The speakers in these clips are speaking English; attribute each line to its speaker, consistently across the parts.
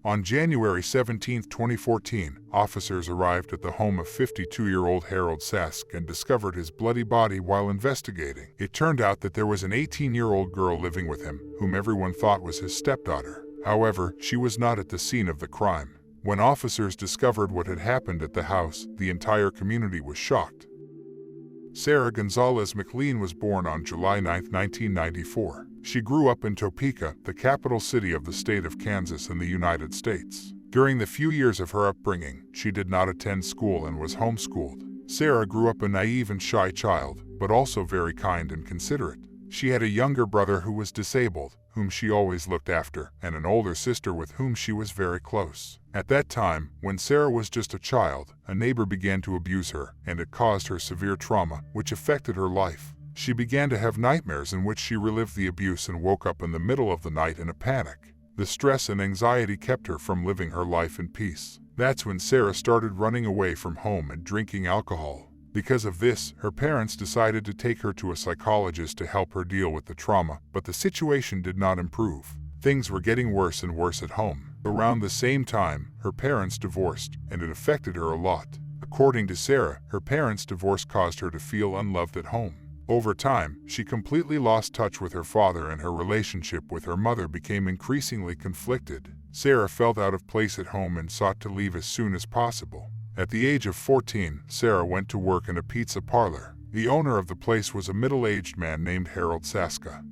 Speaker 1: On January 17, 2014, officers arrived at the home of 52-year-old Harold Sask and discovered his bloody body while investigating. It turned out that there was an 18-year-old girl living with him, whom everyone thought was his stepdaughter. However, she was not at the scene of the crime. When officers discovered what had happened at the house, the entire community was shocked. Sarah Gonzalez McLinn was born on July 9, 1994. She grew up in Topeka, the capital city of the state of Kansas in the United States. During the few years of her upbringing, she did not attend school and was homeschooled. Sarah grew up a naive and shy child, but also very kind and considerate. She had a younger brother who was disabled, whom she always looked after, and an older sister with whom she was very close. At that time, when Sarah was just a child, a neighbor began to abuse her, and it caused her severe trauma, which affected her life. She began to have nightmares in which she relived the abuse and woke up in the middle of the night in a panic. The stress and anxiety kept her from living her life in peace. That's when Sarah started running away from home and drinking alcohol. Because of this, her parents decided to take her to a psychologist to help her deal with the trauma, but the situation did not improve. Things were getting worse and worse at home. Around the same time, her parents divorced, and it affected her a lot. According to Sarah, her parents' divorce caused her to feel unloved at home. Over time, she completely lost touch with her father, and her relationship with her mother became increasingly conflicted. Sarah felt out of place at home and sought to leave as soon as possible. At the age of 14, Sarah went to work in a pizza parlor. The owner of the place was a middle-aged man named Harold Saska.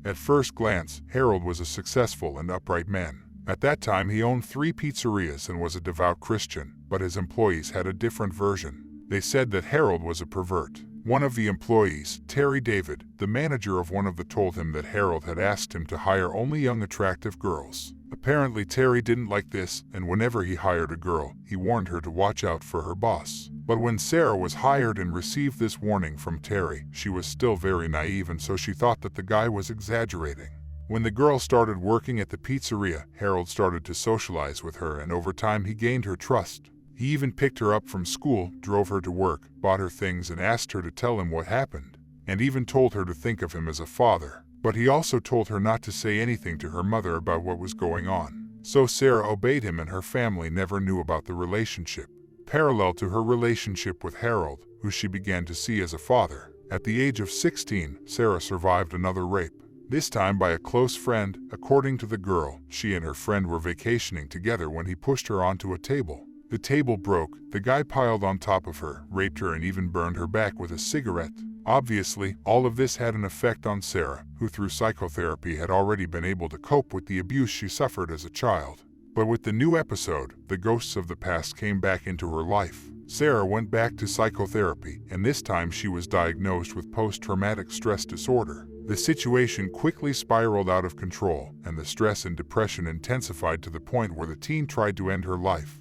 Speaker 1: At first glance, Harold was a successful and upright man. At that time, he owned 3 pizzerias and was a devout Christian, but his employees had a different version. They said that Harold was a pervert. One of the employees, Terry David, the manager of one of the, told him that Harold had asked him to hire only young attractive girls. Apparently Terry didn't like this, and whenever he hired a girl, he warned her to watch out for her boss. But when Sarah was hired and received this warning from Terry, she was still very naive, and so she thought that the guy was exaggerating. When the girl started working at the pizzeria, Harold started to socialize with her, and over time he gained her trust. He even picked her up from school, drove her to work, bought her things, and asked her to tell him what happened, and even told her to think of him as a father. But he also told her not to say anything to her mother about what was going on. So Sarah obeyed him, and her family never knew about the relationship. Parallel to her relationship with Harold, who she began to see as a father, at the age of 16, Sarah survived another rape, this time by a close friend. According to the girl, she and her friend were vacationing together when he pushed her onto a table. The table broke, the guy piled on top of her, raped her, and even burned her back with a cigarette. Obviously, all of this had an effect on Sarah, who through psychotherapy had already been able to cope with the abuse she suffered as a child. But with the new episode, the ghosts of the past came back into her life. Sarah went back to psychotherapy, and this time she was diagnosed with post-traumatic stress disorder. The situation quickly spiraled out of control, and the stress and depression intensified to the point where the teen tried to end her life.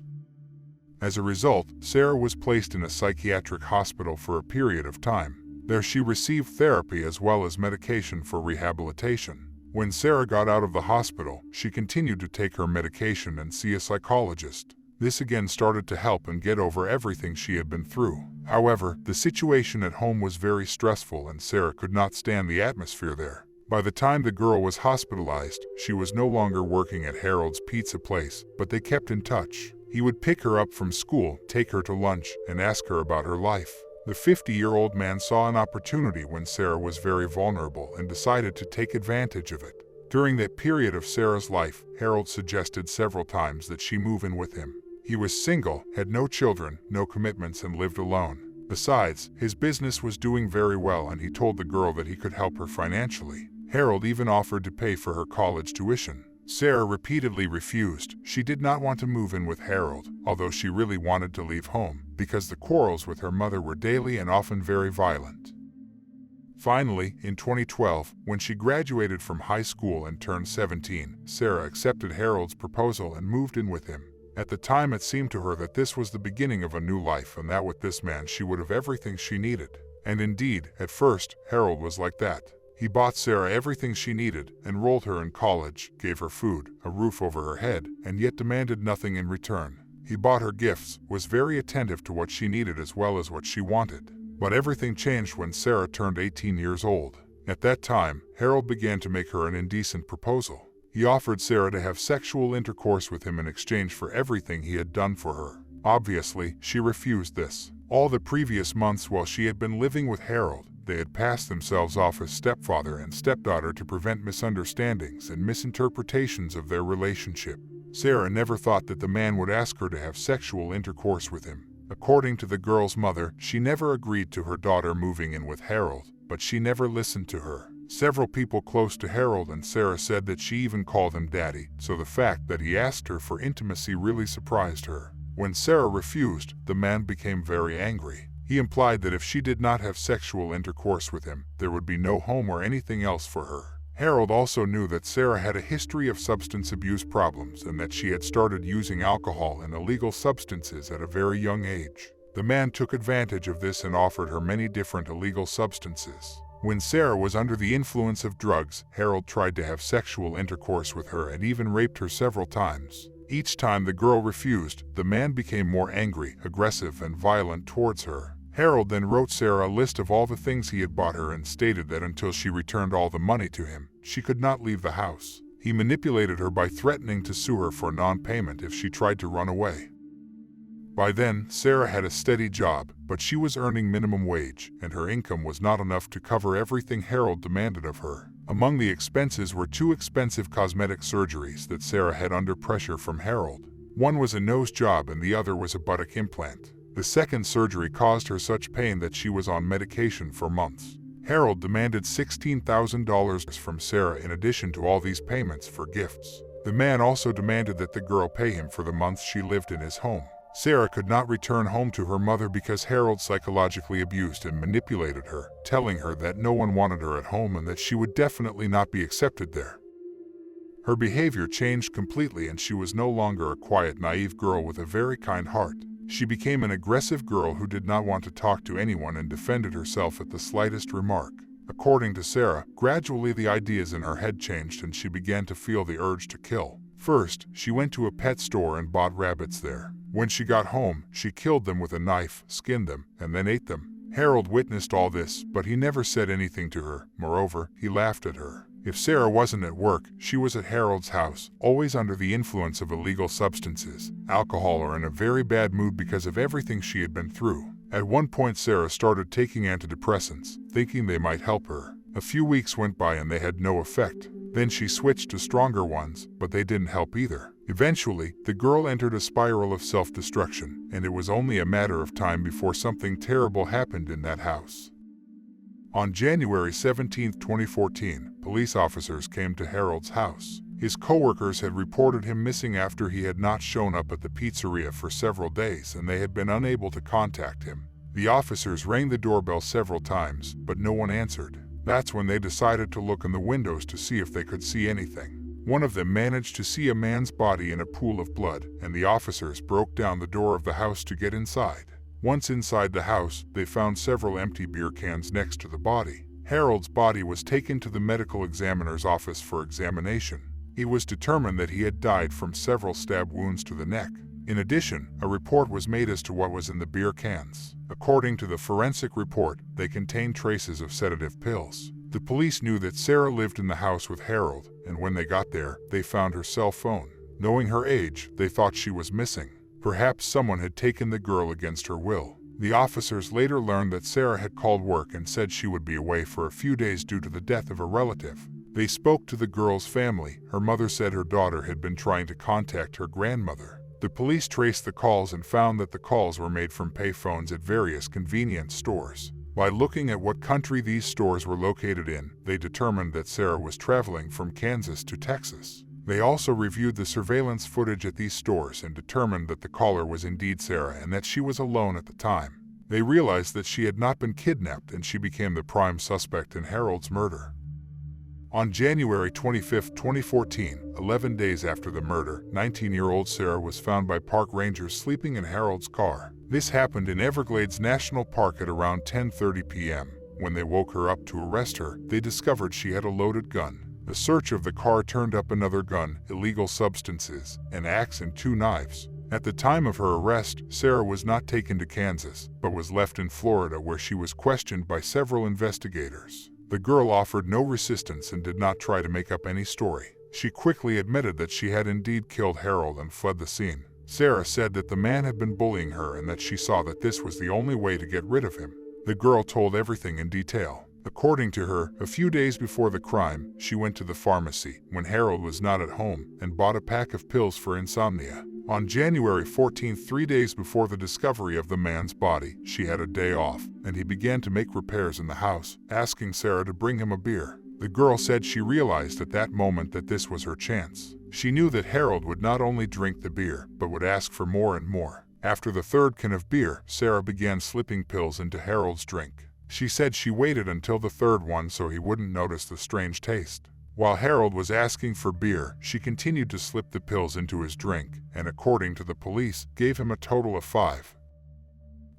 Speaker 1: As a result, Sarah was placed in a psychiatric hospital for a period of time. There she received therapy as well as medication for rehabilitation. When Sarah got out of the hospital, she continued to take her medication and see a psychologist. This again started to help and get over everything she had been through. However, the situation at home was very stressful, and Sarah could not stand the atmosphere there. By the time the girl was hospitalized, she was no longer working at Harold's pizza place, but they kept in touch. He would pick her up from school, take her to lunch, and ask her about her life. The 50-year-old man saw an opportunity when Sarah was very vulnerable and decided to take advantage of it. During that period of Sarah's life, Harold suggested several times that she move in with him. He was single, had no children, no commitments, and lived alone. Besides, his business was doing very well, and he told the girl that he could help her financially. Harold even offered to pay for her college tuition. Sarah repeatedly refused. She did not want to move in with Harold, although she really wanted to leave home, because the quarrels with her mother were daily and often very violent. Finally, in 2012, when she graduated from high school and turned 17, Sarah accepted Harold's proposal and moved in with him. At the time, it seemed to her that this was the beginning of a new life, and that with this man she would have everything she needed. And indeed, at first, Harold was like that. He bought Sarah everything she needed, enrolled her in college, gave her food, a roof over her head, and yet demanded nothing in return. He bought her gifts, was very attentive to what she needed as well as what she wanted. But everything changed when Sarah turned 18 years old. At that time, Harold began to make her an indecent proposal. He offered Sarah to have sexual intercourse with him in exchange for everything he had done for her. Obviously, she refused this. All the previous months while she had been living with Harold, they had passed themselves off as stepfather and stepdaughter to prevent misunderstandings and misinterpretations of their relationship. Sarah never thought that the man would ask her to have sexual intercourse with him. According to the girl's mother, she never agreed to her daughter moving in with Harold, but she never listened to her. Several people close to Harold and Sarah said that she even called him daddy, so the fact that he asked her for intimacy really surprised her. When Sarah refused, the man became very angry. He implied that if she did not have sexual intercourse with him, there would be no home or anything else for her. Harold also knew that Sarah had a history of substance abuse problems and that she had started using alcohol and illegal substances at a very young age. The man took advantage of this and offered her many different illegal substances. When Sarah was under the influence of drugs, Harold tried to have sexual intercourse with her and even raped her several times. Each time the girl refused, the man became more angry, aggressive, and violent towards her. Harold then wrote Sarah a list of all the things he had bought her and stated that until she returned all the money to him, she could not leave the house. He manipulated her by threatening to sue her for non-payment if she tried to run away. By then, Sarah had a steady job, but she was earning minimum wage, and her income was not enough to cover everything Harold demanded of her. Among the expenses were 2 expensive cosmetic surgeries that Sarah had under pressure from Harold. One was a nose job and the other was a buttock implant. The second surgery caused her such pain that she was on medication for months. Harold demanded $16,000 from Sarah in addition to all these payments for gifts. The man also demanded that the girl pay him for the months she lived in his home. Sarah could not return home to her mother because Harold psychologically abused and manipulated her, telling her that no one wanted her at home and that she would definitely not be accepted there. Her behavior changed completely and she was no longer a quiet, naive girl with a very kind heart. She became an aggressive girl who did not want to talk to anyone and defended herself at the slightest remark. According to Sarah, gradually the ideas in her head changed and she began to feel the urge to kill. First, she went to a pet store and bought rabbits there. When she got home, she killed them with a knife, skinned them, and then ate them. Harold witnessed all this, but he never said anything to her. Moreover, he laughed at her. If Sarah wasn't at work, she was at Harold's house, always under the influence of illegal substances, alcohol, or in a very bad mood because of everything she had been through. At one point, Sarah started taking antidepressants, thinking they might help her. A few weeks went by and they had no effect. Then she switched to stronger ones, but they didn't help either. Eventually, the girl entered a spiral of self-destruction, and it was only a matter of time before something terrible happened in that house. On January 17, 2014, police officers came to Harold's house. His co-workers had reported him missing after he had not shown up at the pizzeria for several days and they had been unable to contact him. The officers rang the doorbell several times, but no one answered. That's when they decided to look in the windows to see if they could see anything. One of them managed to see a man's body in a pool of blood, and the officers broke down the door of the house to get inside. Once inside the house, they found several empty beer cans next to the body. Harold's body was taken to the medical examiner's office for examination. It was determined that he had died from several stab wounds to the neck. In addition, a report was made as to what was in the beer cans. According to the forensic report, they contained traces of sedative pills. The police knew that Sarah lived in the house with Harold, and when they got there, they found her cell phone. Knowing her age, they thought she was missing. Perhaps someone had taken the girl against her will. The officers later learned that Sarah had called work and said she would be away for a few days due to the death of a relative. They spoke to the girl's family. Her mother said her daughter had been trying to contact her grandmother. The police traced the calls and found that the calls were made from payphones at various convenience stores. By looking at what country these stores were located in, they determined that Sarah was traveling from Kansas to Texas. They also reviewed the surveillance footage at these stores and determined that the caller was indeed Sarah and that she was alone at the time. They realized that she had not been kidnapped and she became the prime suspect in Harold's murder. On January 25, 2014, 11 days after the murder, 19-year-old Sarah was found by park rangers sleeping in Harold's car. This happened in Everglades National Park at around 10:30 p.m. When they woke her up to arrest her, they discovered she had a loaded gun. A search of the car turned up another gun, illegal substances, an axe, and 2 knives. At the time of her arrest, Sarah was not taken to Kansas, but was left in Florida where she was questioned by several investigators. The girl offered no resistance and did not try to make up any story. She quickly admitted that she had indeed killed Harold and fled the scene. Sarah said that the man had been bullying her and that she saw that this was the only way to get rid of him. The girl told everything in detail. According to her, a few days before the crime, she went to the pharmacy when Harold was not at home and bought a pack of pills for insomnia. On January 14, 3 days before the discovery of the man's body, she had a day off, and he began to make repairs in the house, asking Sarah to bring him a beer. The girl said she realized at that moment that this was her chance. She knew that Harold would not only drink the beer, but would ask for more and more. After the third can of beer, Sarah began slipping pills into Harold's drink. She said she waited until the third one so he wouldn't notice the strange taste. While Harold was asking for beer, she continued to slip the pills into his drink, and according to the police, gave him a total of 5.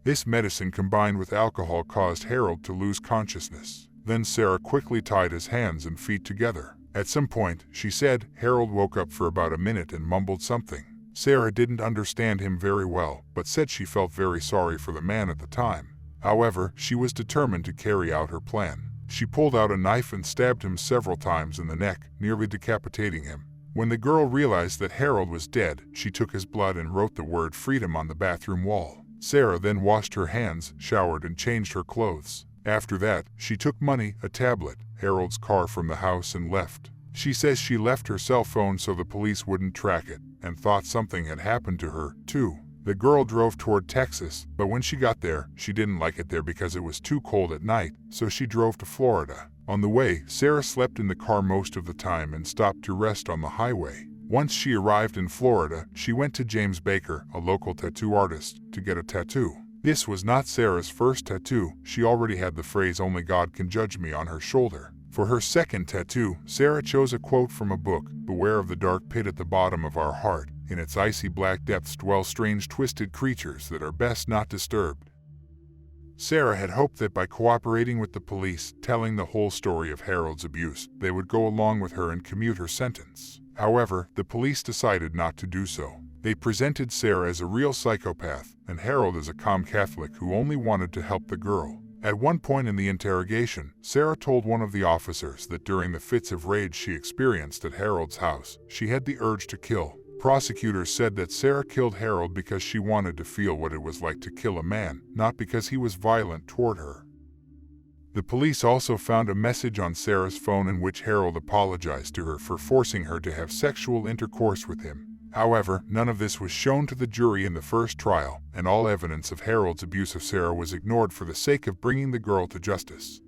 Speaker 1: This medicine combined with alcohol caused Harold to lose consciousness. Then Sarah quickly tied his hands and feet together. At some point, she said, Harold woke up for about a minute and mumbled something. Sarah didn't understand him very well, but said she felt very sorry for the man at the time. However, she was determined to carry out her plan. She pulled out a knife and stabbed him several times in the neck, nearly decapitating him. When the girl realized that Harold was dead, she took his blood and wrote the word freedom on the bathroom wall. Sarah then washed her hands, showered, and changed her clothes. After that, she took money, a tablet, Harold's car from the house and left. She says she left her cell phone so the police wouldn't track it, and thought something had happened to her, too. The girl drove toward Texas, but when she got there, she didn't like it there because it was too cold at night, so she drove to Florida. On the way, Sarah slept in the car most of the time and stopped to rest on the highway. Once she arrived in Florida, she went to James Baker, a local tattoo artist, to get a tattoo. This was not Sarah's first tattoo. She already had the phrase "Only God can judge me" on her shoulder. For her second tattoo, Sarah chose a quote from a book, "Beware of the dark pit at the bottom of our heart. In its icy black depths dwell strange twisted creatures that are best not disturbed." Sarah had hoped that by cooperating with the police, telling the whole story of Harold's abuse, they would go along with her and commute her sentence. However, the police decided not to do so. They presented Sarah as a real psychopath, and Harold as a calm Catholic who only wanted to help the girl. At one point in the interrogation, Sarah told one of the officers that during the fits of rage she experienced at Harold's house, she had the urge to kill. Prosecutors said that Sarah killed Harold because she wanted to feel what it was like to kill a man, not because he was violent toward her. The police also found a message on Sarah's phone in which Harold apologized to her for forcing her to have sexual intercourse with him. However, none of this was shown to the jury in the first trial, and all evidence of Harold's abuse of Sarah was ignored for the sake of bringing the girl to justice.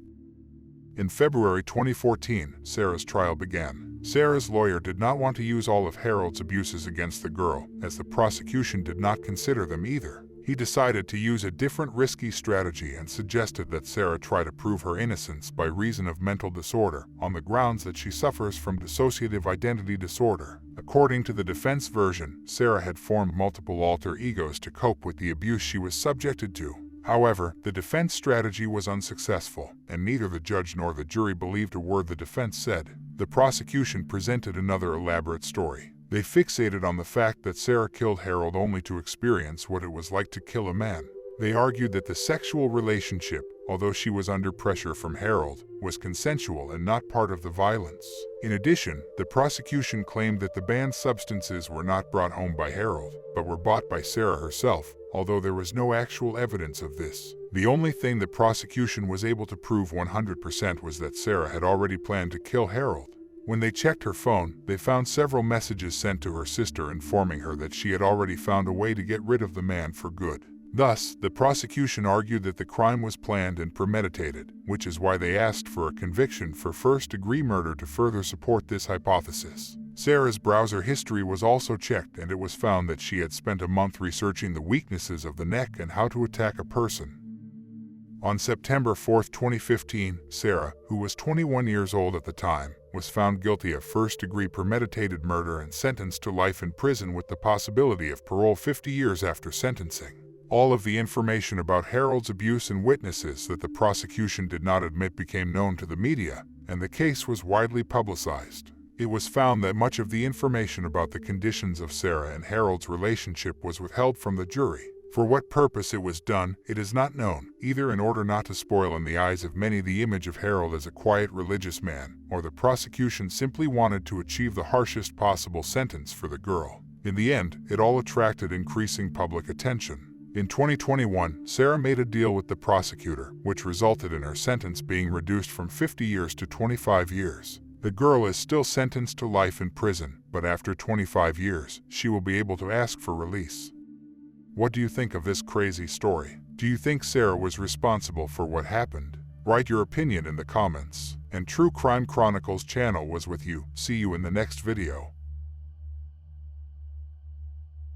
Speaker 1: In February 2014, Sarah's trial began. Sarah's lawyer did not want to use all of Harold's abuses against the girl, as the prosecution did not consider them either. He decided to use a different risky strategy and suggested that Sarah try to prove her innocence by reason of mental disorder, on the grounds that she suffers from dissociative identity disorder. According to the defense version, Sarah had formed multiple alter egos to cope with the abuse she was subjected to. However, the defense strategy was unsuccessful, and neither the judge nor the jury believed a word the defense said. The prosecution presented another elaborate story. They fixated on the fact that Sarah killed Harold only to experience what it was like to kill a man. They argued that the sexual relationship, although she was under pressure from Harold, was consensual and not part of the violence. In addition, the prosecution claimed that the banned substances were not brought home by Harold, but were bought by Sarah herself, although there was no actual evidence of this. The only thing the prosecution was able to prove 100% was that Sarah had already planned to kill Harold. When they checked her phone, they found several messages sent to her sister informing her that she had already found a way to get rid of the man for good. Thus, the prosecution argued that the crime was planned and premeditated, which is why they asked for a conviction for first-degree murder to further support this hypothesis. Sarah's browser history was also checked, and it was found that she had spent a month researching the weaknesses of the neck and how to attack a person. On September 4, 2015, Sarah, who was 21 years old at the time, was found guilty of first-degree premeditated murder and sentenced to life in prison with the possibility of parole 50 years after sentencing. All of the information about Harold's abuse and witnesses that the prosecution did not admit became known to the media, and the case was widely publicized. It was found that much of the information about the conditions of Sarah and Harold's relationship was withheld from the jury. For what purpose it was done, it is not known, either in order not to spoil in the eyes of many the image of Harold as a quiet religious man, or the prosecution simply wanted to achieve the harshest possible sentence for the girl. In the end, it all attracted increasing public attention. In 2021, Sarah made a deal with the prosecutor, which resulted in her sentence being reduced from 50 years to 25 years. The girl is still sentenced to life in prison, but after 25 years, she will be able to ask for release. What do you think of this crazy story? Do you think Sarah was responsible for what happened? Write your opinion in the comments. And True Crime Chronicles channel was with you. See you in the next video.